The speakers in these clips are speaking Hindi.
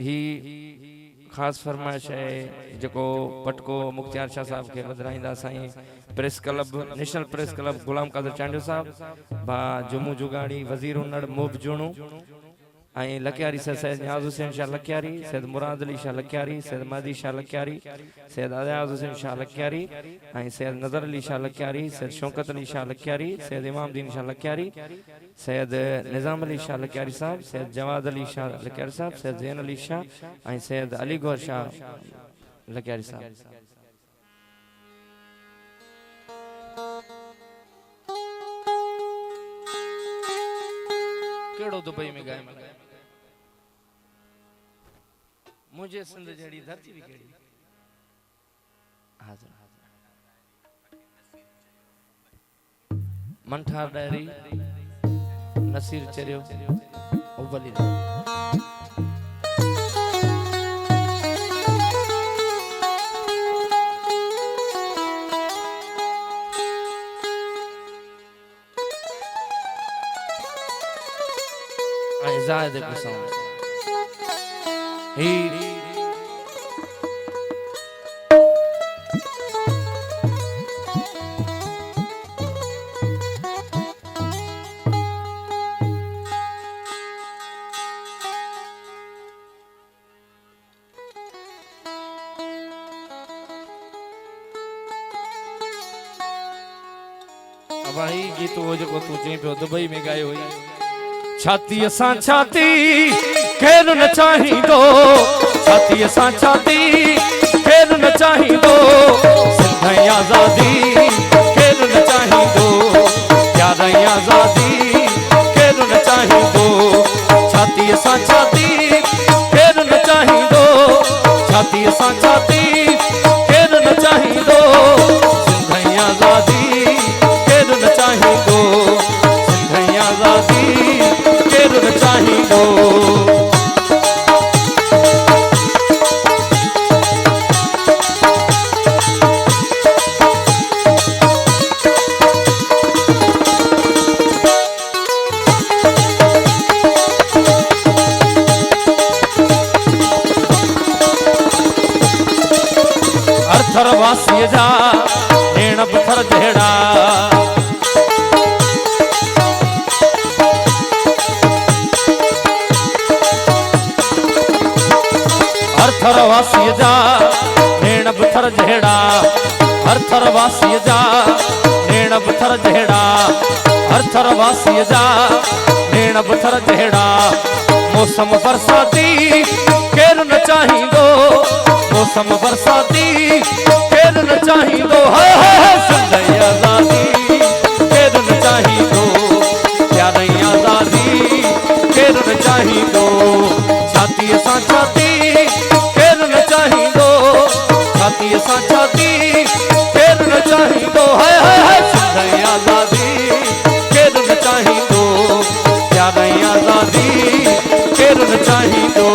ही खास फरमाइश है जो पटको मुख्तियार शाह साहब के वधाईंदा साईं press club national press club Ghulam Qadir Chandio साहब बा जम्मू जुगाड़ी वजीर उन्नड़ मुब जुणू आई लकियारी सैयद न्याज हुसैन शाह लकियारी सैयद मुराद अली शाह लकियारी सैयद महदी शाह लकियारी सैयद अयाज हुसैन शाह लकियारी आई सैयद नजर अली शाह लकियारी सैयद शौकत अली शाह लकियारी सैयद इमाम दीन शाह लकियारी सैयद निजाम अली शाह लकियारी साहब सैयद जवाद अली शाह लकियारी साहब सैयद जैन अली शाह आई सैयद अली गौर शाह लकियारी साहब। केड़ो दुबई में गाय मुझे सिंध जड़ी धरती भी केड़ी हाजिर मंठार डायरी नसीर चरियो उबली जायद कुसम ही भाई गीत वो जो तू चई पे दुबई में गायो हुई छाती असां छाती खेल न चाहिंदो छाती असां छाती खेल न चाहिंदो सिंध जी आज़ादी खेल न चाहिंदो प्यार जी आज़ादी खेल न चाहिंदो छाती असां छाती खेल न चाहिंदो छाती असां छाती खेल न चाहिंदो सिंध जी आज़ादी खेल न चाहिंदो सिंध जी आज़ादी चाहिदो अर्थर वासी जा हेण पत्थर जहिड़ा हर वासी जा नेण पत्थर जहिड़ा हर थर वासी जा नेण पत्थर जहिड़ा हर थर वासी जा नेण पत्थर जहिड़ा मौसम बरसाती केर न चाहिंदो मौसम बरसाती केर न चाहिंदो हाय हाय सिंध जी आज़ादी केर न चाहिंदो प्यार जी आज़ादी केर न चाहिंदो छाती असां छाती छाती असां छाती केर न चाहिंदो हाय हाय हाय सिंध जी आज़ादी केर न चाहिंदो प्यार जी आज़ादी केर न चाहिंदो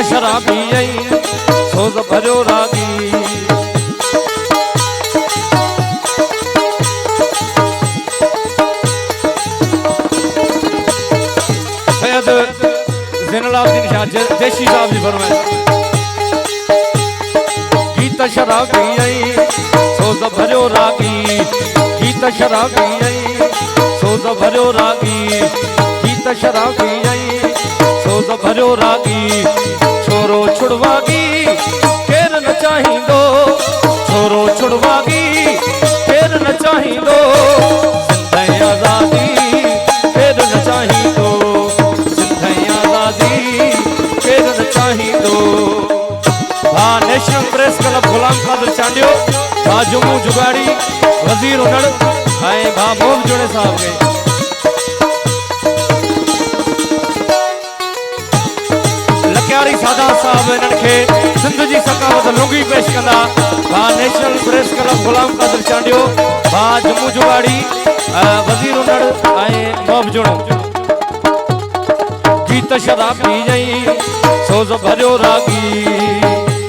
शराबी आई सोज भरियो रागी सैयद ज़ैनुलाब्दीन शाह जैशी साहब जी फरमाइश गीत शराबी आई सोज भरियो रागी गीत शराबी आई सोज भरियो रागी गीत शराबी आई सोज भरियो रागी छोरो छुड़वागी केर न चाहिंदो छोरो छुड़वागी केर न चाहिंदो सिंध जी आज़ादी केर न चाहिंदो सिंध जी आज़ादी केर न चाहिंदो भा national press club Ghulam Qadir Chandio भा जम्मू जुगाड़ी वजीर उन्नड़ ऐं भा मोब जुड़े साहब के लकियारी सादा साहब इन्हनि खे सिंध जी सकावत लुंगी पेश कंदा भा national press club Ghulam Qadir Chandio भा जम्मू जुवाड़ी वज़ीर उनड़ ऐं मौबजुण गीत शराबी जई सोज़ भरियो रागी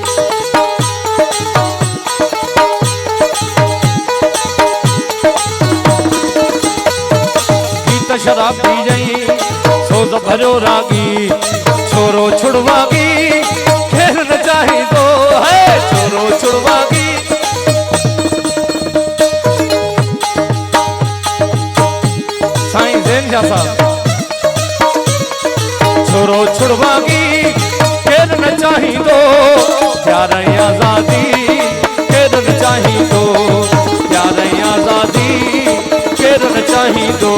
गीत शराबी जई सोज़ भरियो रागी छोरो छुड़वागी खेल न चाही दो है छोरो छुड़वागी साईं ज़ैन शाह साहब छोरो छुड़वागी खेल न चाही दो प्यार आज़ादी खेल न चाही दो प्यार आज़ादी खेल न चाही दो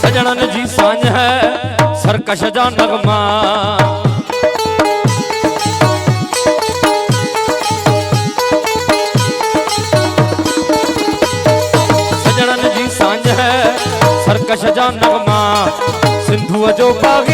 सजणन जी सांझ है सरकश जा नगमा सजणन जी सांझ है सरकश जा नगमा सिंधुअ जो बागी